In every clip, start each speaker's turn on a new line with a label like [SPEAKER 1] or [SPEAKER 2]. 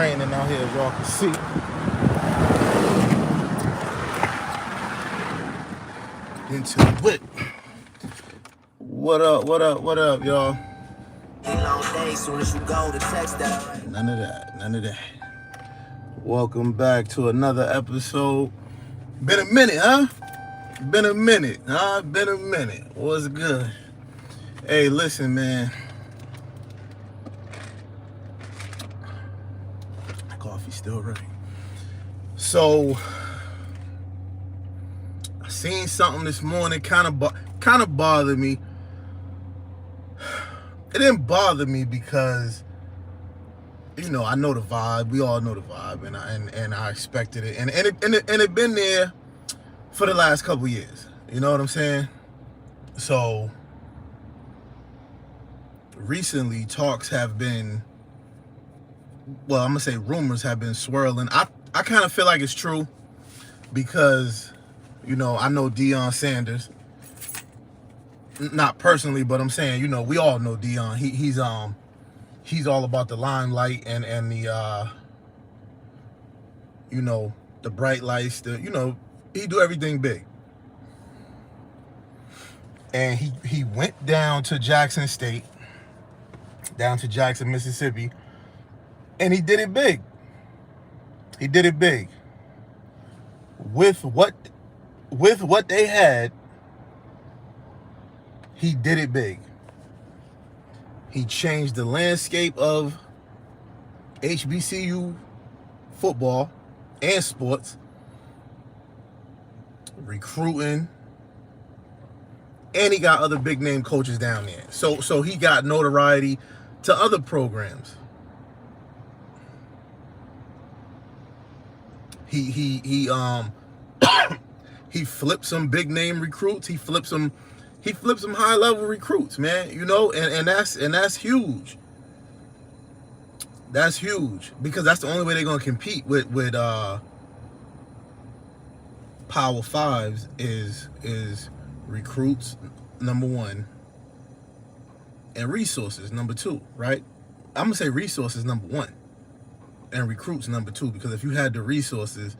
[SPEAKER 1] raining out here, as y'all can see. Into the whip. What up, y'all?
[SPEAKER 2] Long day, soon as you go, the text that.
[SPEAKER 1] None of that. Welcome back to another episode. Been a minute, huh? Been a minute. What's good? Hey, listen, man. My coffee's still ready. So, I seen something this morning, kind of bothered me. It didn't bother me because, I know the vibe. We all know the vibe, and I expected it, and it been there for the last couple years. You know what I'm saying? So recently, talks have been, well, I'm gonna say rumors have been swirling. I kind of feel like it's true because, I know Deion Sanders. Not personally, but I'm saying, we all know Deion. He's all about the limelight and the the bright lights. He do everything big. And he went down to Jackson State, down to Jackson, Mississippi, and he did it big. With what they had, he did it big. He changed the landscape of HBCU football and sports, recruiting, and he got other big name coaches down there. So he got notoriety to other programs. He he flipped some big name recruits. He flipped some high level recruits, man. And that's huge. That's huge because that's the only way they're gonna compete with Power Fives is recruits, number one, and resources, number two, right? I'm gonna say resources number one and recruits number two, because if you had the resources,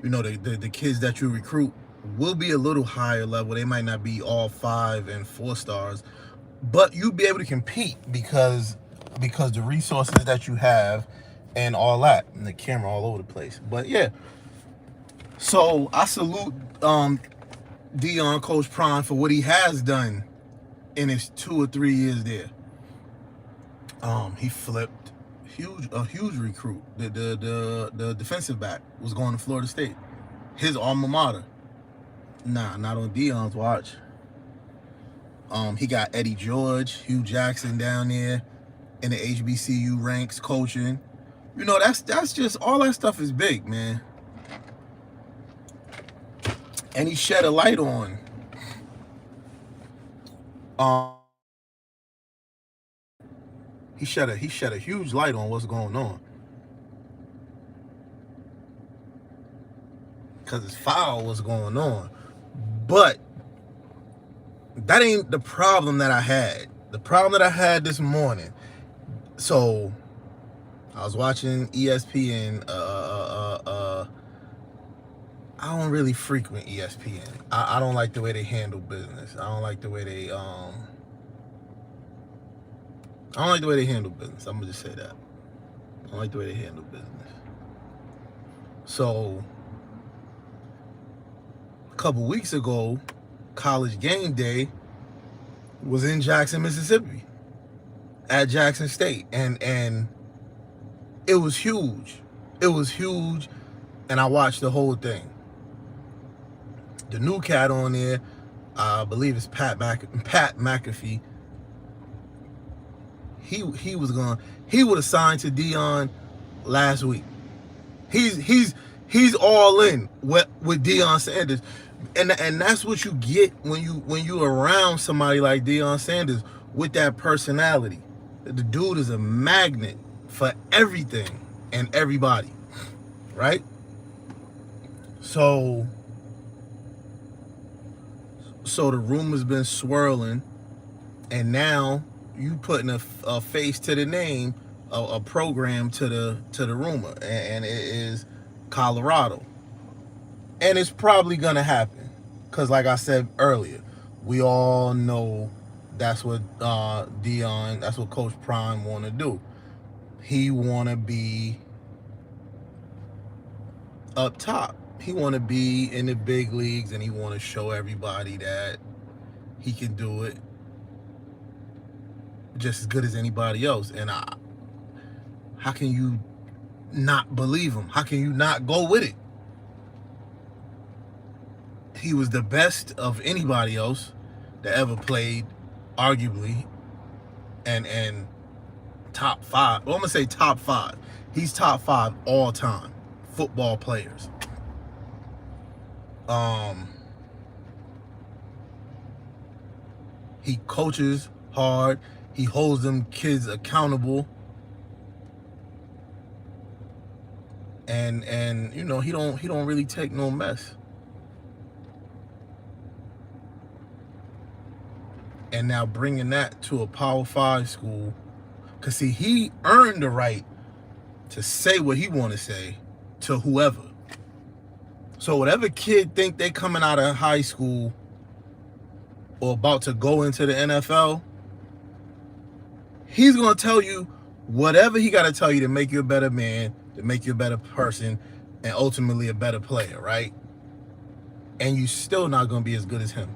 [SPEAKER 1] the kids that you recruit will be a little higher level. They might not be all 5 and 4 stars, but you'll be able to compete because the resources that you have and all that, and the camera all over the place. But yeah, so I salute Deion, Coach Prime, for what he has done in his 2 or 3 years there. He flipped a huge recruit. The defensive back was going to Florida State, his alma mater. Nah, not on Deion's watch. He got Eddie George, Hugh Jackson down there in the HBCU ranks coaching. That's just, all that stuff is big, man. And he shed a light on he shed a huge light on what's going on. Because it's foul what's going on. But that ain't the problem that I had. The problem that I had this morning. So I was watching ESPN. I don't really frequent ESPN. I don't like the way they handle business. I don't like the way they handle business. I'm gonna just say that. I don't like the way they handle business. So a couple weeks ago, College Game Day was in Jackson, Mississippi, at Jackson State, and it was huge. And I watched the whole thing. The new cat on there, I believe it's Pat McAfee. He would have signed to Deion last week. He's all in with Deion Sanders, and that's what you get when you around somebody like Deion Sanders with that personality. The dude is a magnet for everything and everybody, right? So the rumor's been swirling, and now you putting a face to the name a program to the rumor, and it is Colorado, and it's probably gonna happen because, like I said earlier, we all know that's what Deion, that's what Coach Prime want to do. He want to be up top. He want to be in the big leagues, and he want to show everybody that he can do it just as good as anybody else. And how can you not believe him? How can you not go with it? He was the best of anybody else that ever played, arguably, and top five. Well, I'm gonna say top five. He's top five all time football players. He coaches hard. He holds them kids accountable. And you know, he don't really take no mess. And now bringing that to a Power 5 school, because see, he earned the right to say what he want to say to whoever. So whatever kid think they coming out of high school or about to go into the NFL, he's going to tell you whatever he got to tell you to make you a better man, to make you a better person, and ultimately a better player, right? And you still not going to be as good as him.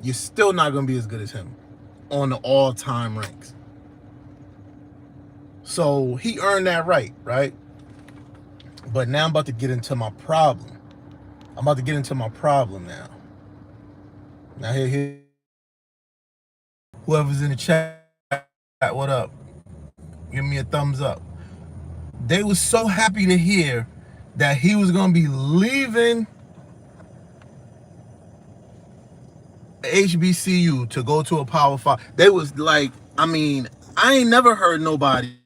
[SPEAKER 1] You're still not going to be as good as him on the all-time ranks. So he earned that right? But now I'm about to get into my problem. Now here, whoever's in the chat, what up? Give me a thumbs up. They was so happy to hear that he was going to be leaving HBCU to go to a Power 5. They was like, I mean, I ain't never heard nobody,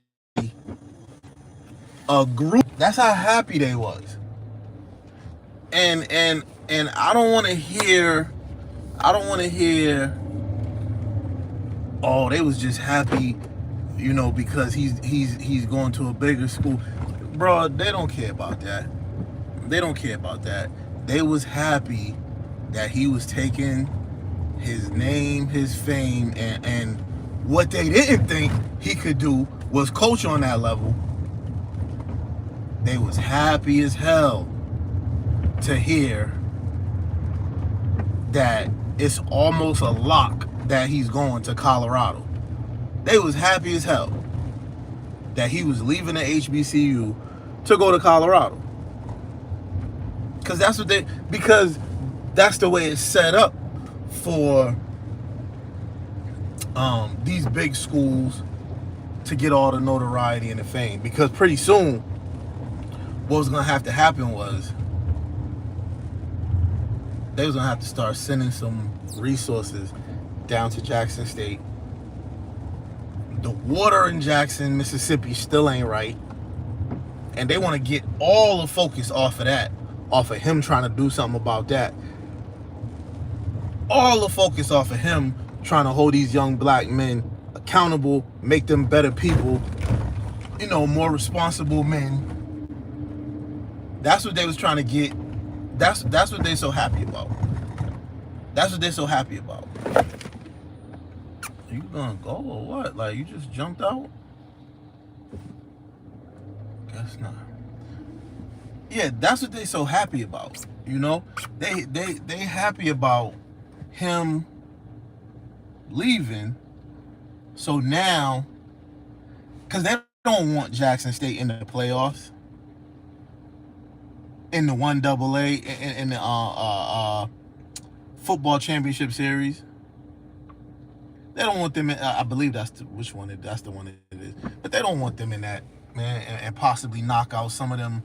[SPEAKER 1] a group, that's how happy they was. And I don't want to hear, oh, they was just happy, you know, because he's going to a bigger school. Bro, they don't care about that. They was happy that he was taking his name, his fame, and what they didn't think he could do was coach on that level. They was happy as hell to hear that it's almost a lock that he's going to Colorado. They was happy as hell that he was leaving the HBCU to go to Colorado. Because that's the way it's set up for these big schools to get all the notoriety and the fame. Because pretty soon, what was going to have to happen was they was going to have to start sending some resources down to Jackson State. The water in Jackson, Mississippi still ain't right. And they want to get all the focus off of that, off of him trying to do something about that. All the focus off of him trying to hold these young black men accountable, make them better people, you know, more responsible men. That's what they was trying to get. That's what they're so happy about. You gonna go or what? Like, you just jumped out? Guess not. Yeah, that's what they so happy about. You know, they happy about him leaving. So now, because they don't want Jackson State in the playoffs, in the 1AA, in the football championship series. They don't want them in, I believe that's the one it is. But they don't want them in that, man, and possibly knock out some of them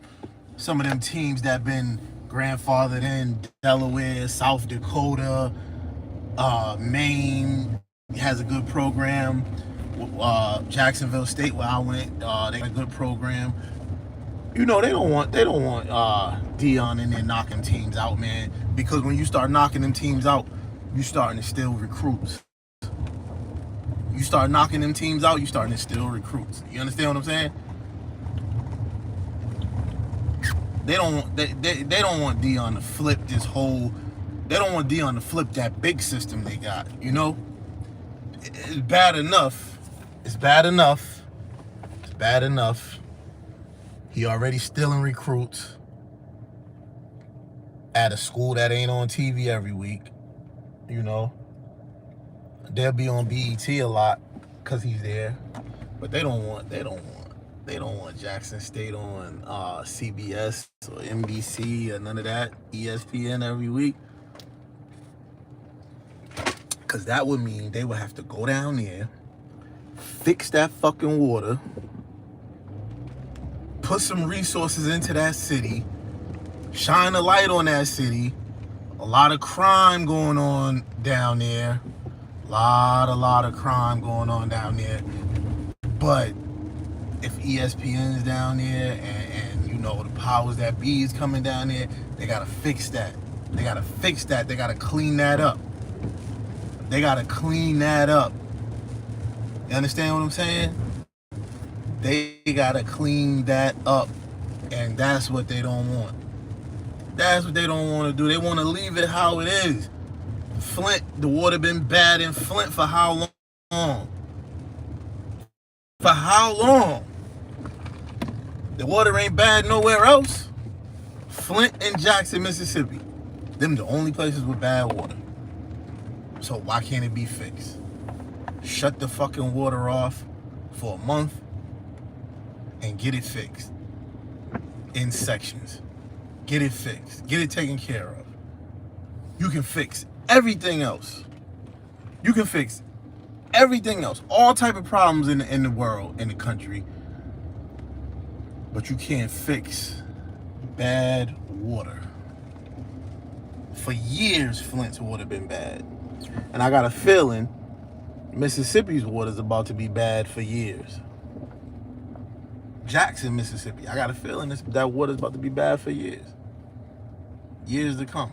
[SPEAKER 1] teams that been grandfathered in. Delaware, South Dakota, Maine has a good program. Jacksonville State, where I went, they got a good program. You know, they don't want Deion in there knocking teams out, man. Because when you start knocking them teams out, you starting to steal recruits. You start knocking them teams out, you starting to steal recruits. You understand what I'm saying? They don't want Deion to flip this whole. They don't want Deion to flip that big system they got. You know, it's bad enough. It's bad enough. It's bad enough. He already stealing recruits at a school that ain't on TV every week. You know, they'll be on BET a lot because he's there, but they don't want Jackson State on CBS or NBC or none of that, ESPN every week. Because that would mean they would have to go down there, fix that fucking water, put some resources into that city, shine a light on that city. A lot of crime going on down there. A lot of crime going on down there. But if ESPN's down there and you know the powers that be is coming down there, they gotta fix that. They gotta fix that. They gotta clean that up. They gotta clean that up. You understand what I'm saying? They gotta clean that up. And that's what they don't want. That's what they don't want to do. They want to leave it how it is. Flint, the water been bad in Flint for how long? For how long? The water ain't bad nowhere else. Flint and Jackson, Mississippi. Them the only places with bad water. So why can't it be fixed? Shut the fucking water off for a month and get it fixed. In sections. Get it fixed. Get it taken care of. You can fix everything else. You can fix everything else. All type of problems in the world, in the country. But you can't fix bad water. For years, Flint's water been bad. And I got a feeling Mississippi's water is about to be bad for years. Jackson, Mississippi. I got a feeling that water's about to be bad for years. Years to come.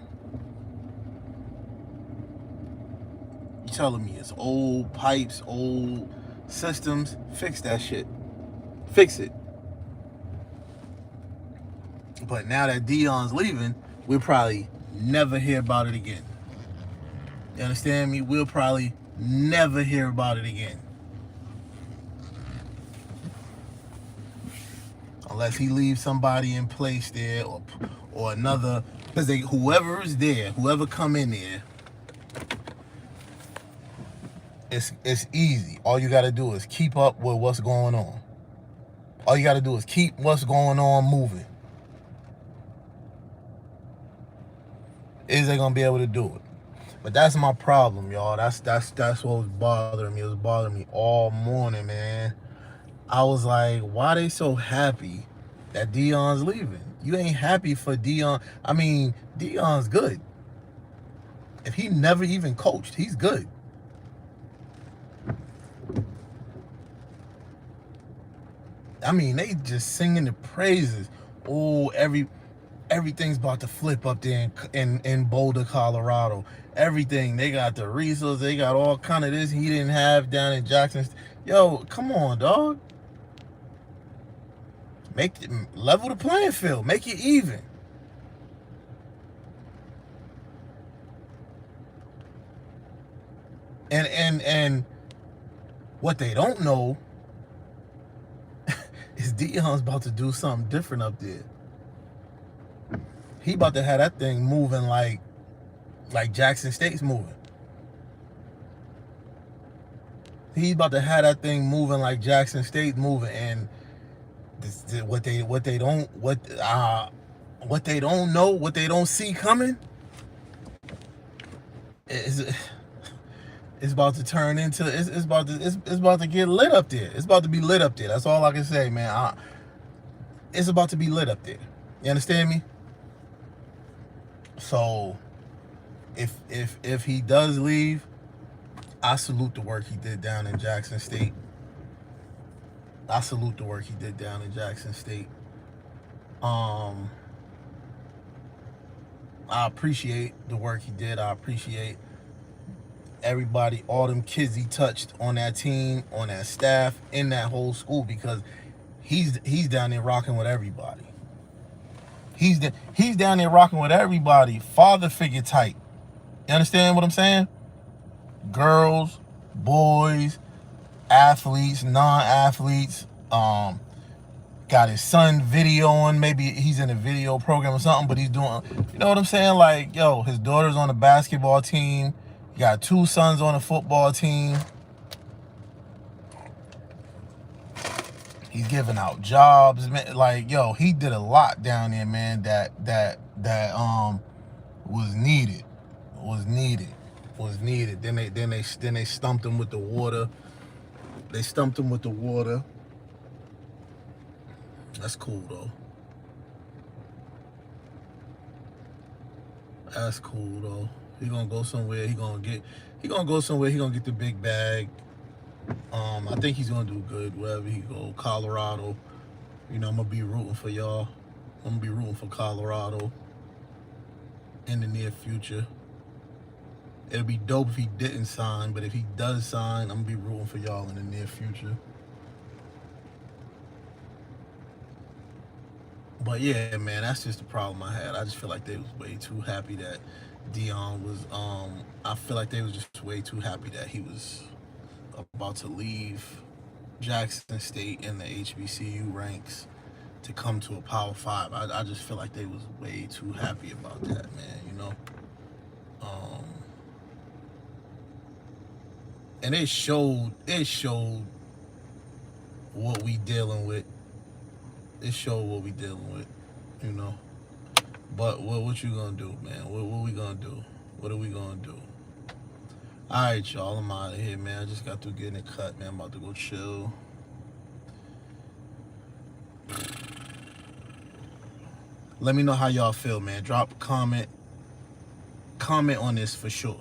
[SPEAKER 1] You telling me it's old pipes, old systems? Fix that shit. Fix it. But now that Deion's leaving, we'll probably never hear about it again. You understand me? We'll probably never hear about it again. Unless he leaves somebody in place there or another, because whoever is there, whoever come in there, it's easy. All you got to do is keep up with what's going on. All you got to do is keep what's going on moving. Is they gonna be able to do it? But that's my problem, y'all. That's what was bothering me. It was bothering me all morning, man. I was like, why they so happy that Deion's leaving? You ain't happy for Deion. I mean, Deion's good. If he never even coached, he's good. I mean, they just singing the praises. Oh, everything's about to flip up there in Boulder, Colorado. Everything. They got the resources. They got all kind of this he didn't have down in Jackson. Yo, come on, dog. Level the playing field. Make it even. And what they don't know is Deion's about to do something different up there. He about to have that thing moving like Jackson State's moving. He's about to have that thing moving like Jackson State's moving, and what they don't know, what they don't see coming, is it's about to turn into it's about to get lit up there. It's about to be lit up there. That's all I can say, man. It's about to be lit up there. You understand me? So if he does leave, I salute the work he did down in Jackson State. I salute the work he did down in Jackson State. I appreciate the work he did. I appreciate everybody, all them kids he touched on that team, on that staff, in that whole school, because he's down there rocking with everybody. He's down there rocking with everybody. Father figure type. You understand what I'm saying? Girls, boys, athletes, non-athletes. Got his son videoing. Maybe he's in a video program or something, but he's doing, you know what I'm saying? Like, yo, his daughter's on the basketball team. He got 2 sons on the football team. He's giving out jobs, man. Like, yo, he did a lot down there, man. That was needed. Then they stumped him with the water. That's cool though. He gonna go somewhere. He gonna get the big bag. I think he's gonna do good wherever he go. Colorado. You know, I'm gonna be rooting for y'all. I'm gonna be rooting for Colorado in the near future. It'll be dope if he didn't sign, but if he does sign, I'm gonna be rooting for y'all in the near future. But yeah, man, that's just the problem I had. I just feel like they was way too happy that Deion was. I feel like they was just way too happy that he was about to leave Jackson State in the HBCU ranks to come to a Power 5. I just feel like they was way too happy about that, man. You know. And it showed what we dealing with. It showed what we dealing with, you know. But what you gonna do, man? What we gonna do? What are we gonna do? All right, y'all. I'm out of here, man. I just got through getting it cut, man. I'm about to go chill. Let me know how y'all feel, man. Drop a comment on this for sure.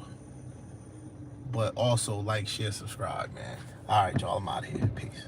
[SPEAKER 1] But also like, share, subscribe, man. All right, y'all. I'm out of here. Peace.